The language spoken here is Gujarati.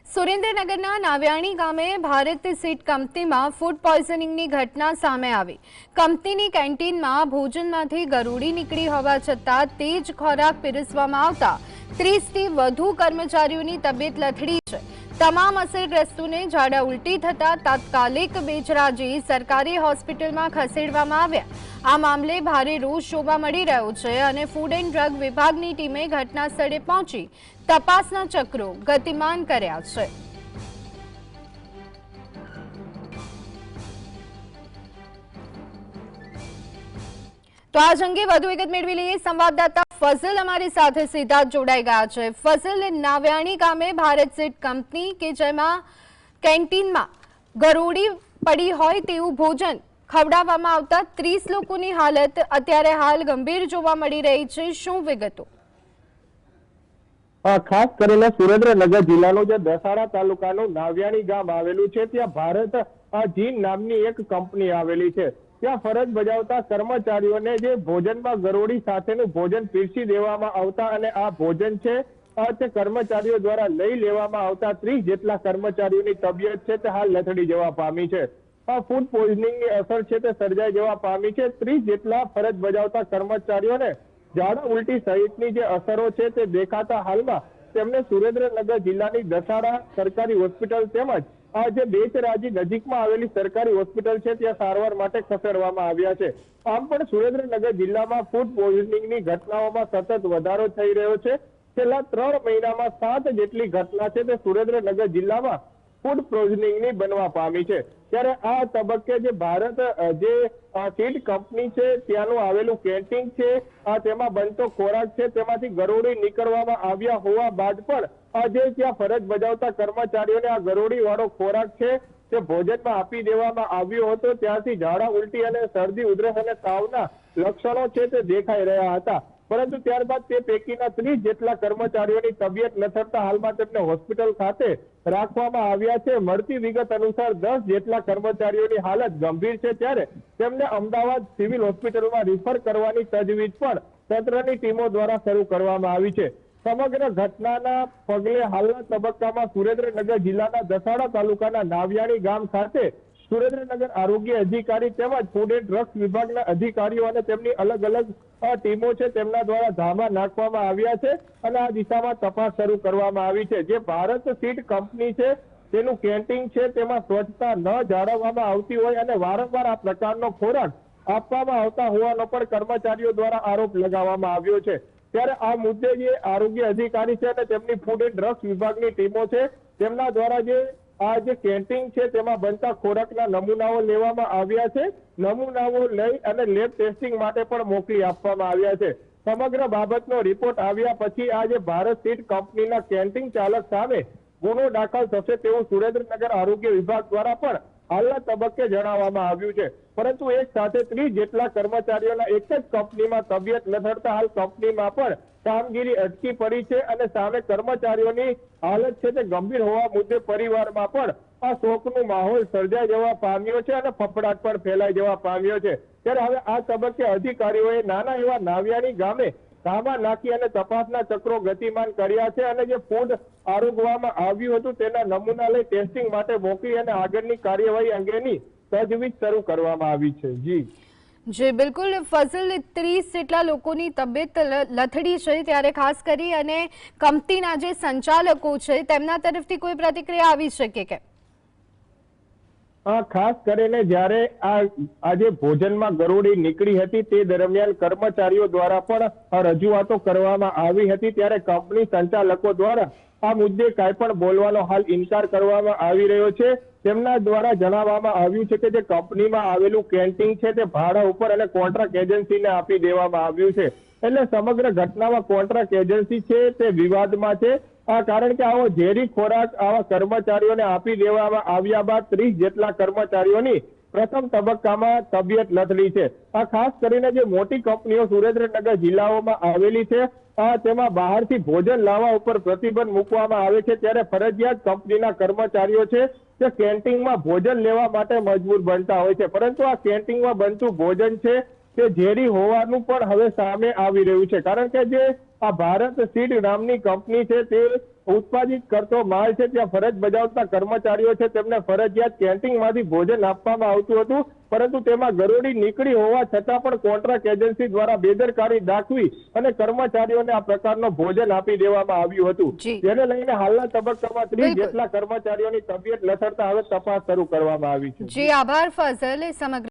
સુરેન્દ્રનગરના નાવ્યાણી ગામે ભારત સીડ કંપનીમાં ફૂડ પોઈઝનિંગની ઘટના સામે આવી। કંપનીની કેન્ટીનમાં ભોજનમાંથી ગરુડી નીકળી હોવા છતાં તે જ ખોરાક પીરસવામાં આવતા 30થી વધુ કર્મચારીઓની તબિયત લથડી છે। તમામ અસરગ્રસ્તોને ઝાડા ઉલટી થતા તાત્કાલિક બેચરાજી સરકારી હોસ્પિટલમાં ખસેડવામાં આવ્યા। આ મામલે ભારે રોષ જોવા મળી રહ્યો છે અને ફૂડ એન્ડ ડ્રગ વિભાગની ટીમે ઘટના સ્થળે પહોંચી તપાસના ચક્રો ગતિમાન કર્યા છે। તો આજ અંગે વધુ વિગત મેળવી લઈએ। સંવાદદાતા ફઝલ અમારી સાથે સીધા જોડાઈ ગયા છે। ફઝલ, નાવ્યાણી ગામે ભારત સીડ કંપની કે જેમાં કેન્ટીનમાં ગરોળી પડી હોય તેવું ભોજન ખવડાવવામાં આવતા 30 લોકોની હાલત અત્યારે હાલ ગંભીર જોવા મળી રહી છે। શું વિગતો? ખાસ કરીને સુરેન્દ્રનગર જિલ્લાનું જે દસાડા તાલુકાનું નાવ્યાણી ગામ આવેલું છે ત્યાં ભારત જીન નામની એક કંપની આવેલી છે। ત્યાં ફરજ બજાવતા કર્મચારીઓને જે ભોજનમાં ગરોળી સાથેનું ભોજન પીરસી દેવામાં આવતા અને આ ભોજન છે તે કર્મચારીઓ દ્વારા લઈ લેવામાં આવતા 30 જેટલા કર્મચારીઓની તબિયત છે તે હાલ લથડી જવા પામી છે। ફૂડ પોઈઝનિંગની અસર છે તે સર્જાઈ જવા પામી છે। 30 જેટલા ફરજ બજાવતા કર્મચારીઓને ઝાડા ઉલટી સહિતની જે અસરો છે તે દેખાતા હાલમાં તેમને સુરેન્દ્રનગર જિલ્લાની દસાડા સરકારી હોસ્પિટલ તેમજ આ જે બેચરાજી નજીકમાં આવેલી સરકારી હોસ્પિટલ છે ત્યાં સારવાર માટે ખસેડવામાં આવ્યા છે। આમ પણ સુરેન્દ્રનગર જિલ્લામાં ફૂડ પોઈઝનિંગની ઘટનાઓમાં સતત વધારો થઈ રહ્યો છે। છેલ્લા 3 મહિનામાં 7 જેટલી ઘટના છે તે સુરેન્દ્રનગર જિલ્લામાં ફૂડ પોઈઝનિંગની બનવા પામી છે। ત્યારે આ તબક્કે જે ભારત જે સીડ કંપની છે ત્યાંનું આવેલું કેન્ટીન છે તેમાં બનતો ખોરાક છે તેમાંથી ગરોળી નીકળવામાં આવ્યા હોવા બાદ પણ આજે ત્યાં ફરજ બજાવતા કર્મચારીઓને આ ગરોળી વાળો ખોરાક છે તે ભોજનમાં આપી દેવામાં આવ્યો હતો। ત્યાંથી ઝાડા ઉલટી અને શરદી ઉધરસ અને તાવના લક્ષણો છે તે દેખાઈ રહ્યા હતા, પરંતુ ત્યારબાદ તે પૈકીના 30 જેટલા કર્મચારીઓની તબિયત લથડતા હાલમાં તેમને હોસ્પિટલ ખાતે રાખવામાં આવ્યા છે। મળતી વિગત અનુસાર 10 જેટલા કર્મચારીઓની હાલત ગંભીર છે, ત્યારે તેમને અમદાવાદ સિવિલ હોસ્પિટલમાં રિફર કરવાની તજવીજ પણ તંત્રની ટીમો દ્વારા શરૂ કરવામાં આવી છે। સમગ્ર ઘટનાના પગલે હાલના તબક્કામાં સુરેન્દ્રનગર જિલ્લાના દસાડા તાલુકાના નાવ્યાણી ગામ ખાતે સુરેન્દ્રનગર આરોગ્ય અધિકારી તેમજ ફૂડ એન્ડ ડ્રગ્સ વિભાગના અધિકારીઓ અને તેમની અલગ અલગ ટીમો છે તેમના દ્વારા ધામા નાખવામાં આવ્યા છે અને આ દિશામાં તપાસ શરૂ કરવામાં આવી છે। જે ભારત સીડ કંપની છે તેનું કેન્ટીન છે તેમાં સ્વચ્છતા ન જાળવવામાં આવતી હોય અને વારંવાર આ પ્રકારનો ખોરાક આપવામાં આવતા હોવાનો પણ કર્મચારીઓ દ્વારા આરોપ લગાવવામાં આવ્યો છે। ત્યારે આ મુદ્દે જે આરોગ્ય અધિકારી છે અને તેમની ફૂડ એન્ડ ડ્રગ્સ વિભાગની ટીમો છે તેમના દ્વારા આ જે કેન્ટીન છે તેમાં બનતા ખોરાકના નમૂનાઓ લેવામાં આવ્યા છે। નમૂનાઓ લઈ અને લેબ ટેસ્ટિંગ માટે પણ મોકલી આપવામાં આવ્યા છે। સમગ્ર બાબતનો રિપોર્ટ આવ્યા પછી આ જે ભારત સીડ કંપનીના કેન્ટીન ચાલક સામે ગુનો દાખલ થશે તેવું સુરેન્દ્રનગર આરોગ્ય વિભાગ દ્વારા પણ હાલના તબક્કે જણાવવામાં આવ્યું છે। પરંતુ એક સાથે 30 જેટલા કર્મચારીઓના એક જ કંપનીમાં તબિયત લથડતા હાલ કંપનીમાં પણ કામગીરી અટકી પડી છે અને સામે કર્મચારીઓની હાલત છે તે ગંભીર હોવા મુદ્દે પરિવારમાં પણ આ શોકનો માહોલ સર્જાઈ જવા પામ્યો છે અને ફફડાટ પણ ફેલાઈ જવા પામ્યો છે। ત્યારે હવે આ તબક્કે અધિકારીઓએ નાના એવા નાવ્યાણી ગામે ધામા નાખી અને તપાસના ચક્રો ગતિમાન કર્યા છે અને જે ફૂડ આરોગવામાં આવ્યું હતું તેના નમૂના લઈ ટેસ્ટિંગ માટે મોકલી અને આગળની કાર્યવાહી અંગેની તજવીજ શરૂ કરવામાં આવી છે। જી બિલકુલ ફઝલ, 30 જેટલા લોકોની તબિયત લથડી છે, ત્યારે ખાસ કરી અને કંપનીના જે સંચાલકો છે તેમના તરફથી કોઈ પ્રતિક્રિયા આવી શકે કે? ખાસ કરીને જ્યારે આજે ભોજનમાં ગરોળી નીકળી હતી તે દરમિયાન કર્મચારીઓ દ્વારા પણ રજૂઆતો કરવામાં આવી હતી, ત્યારે કંપની સંચાલકો દ્વારા આ મુદ્દે કાંઈ પણ બોલવાનો હાલ ઇનકાર કરવામાં આવી રહ્યો છે। તેમના દ્વારા જણાવવામાં આવ્યું છે કે જે કંપનીમાં આવેલું કેન્ટીન છે તે ભાડા ઉપર અને કોન્ટ્રાક્ટ એજન્સીને આપી દેવામાં આવ્યું છે, એટલે સમગ્ર ઘટનામાં કોન્ટ્રાક્ટ એજન્સી છે તે વિવાદમાં છે। કારણ કે આવો ઝેરી ખોરાક આવા કર્મચારીઓને આપી દેવામાં આવ્યા બાદ 30 જેટલા કર્મચારીઓની પ્રથમ તબક્કામાં તબિયત લથડી છે। ખાસ કરીને જે મોટી કંપનીઓ સુરેન્દ્રનગર જિલ્લાઓમાં આવેલી છે તેમાં બહારથી ભોજન લાવવા ઉપર પ્રતિબંધ મૂકવામાં આવે છે, ત્યારે ફરજિયાત કંપનીના કર્મચારીઓ છે તે કેન્ટીનમાં ભોજન લેવા માટે મજબૂર બનતા હોય છે, પરંતુ આ કેન્ટીનમાં બનતું ભોજન છે તે ઝેરી હોવાનું પણ હવે સામે આવી રહ્યું છે। કારણ કે જે આ ભારત સીડ નામની કંપની છે તે ઉત્પાદિત કરતો માલ છે ત્યાં ફરજ બજાવતા કર્મચારીઓ છે તેમને ફરજિયાત કેન્ટીનમાંથી ભોજન આપવામાં આવતું હતું, પરંતુ તેમાં ગરોળી નીકળી હોવા છતાં પણ કોન્ટ્રાક્ટ એજન્સી દ્વારા બેદરકારી દાખવી અને કર્મચારીઓને આ પ્રકારનો ભોજન આપી દેવામાં આવ્યું હતું, જેને લઈને હાલના તબક્કામાં 30 જેટલા કર્મચારીઓની તબિયત લથડતા હવે તપાસ શરૂ કરવામાં આવી છે. જી આભાર ફઝલ. સમગ્ર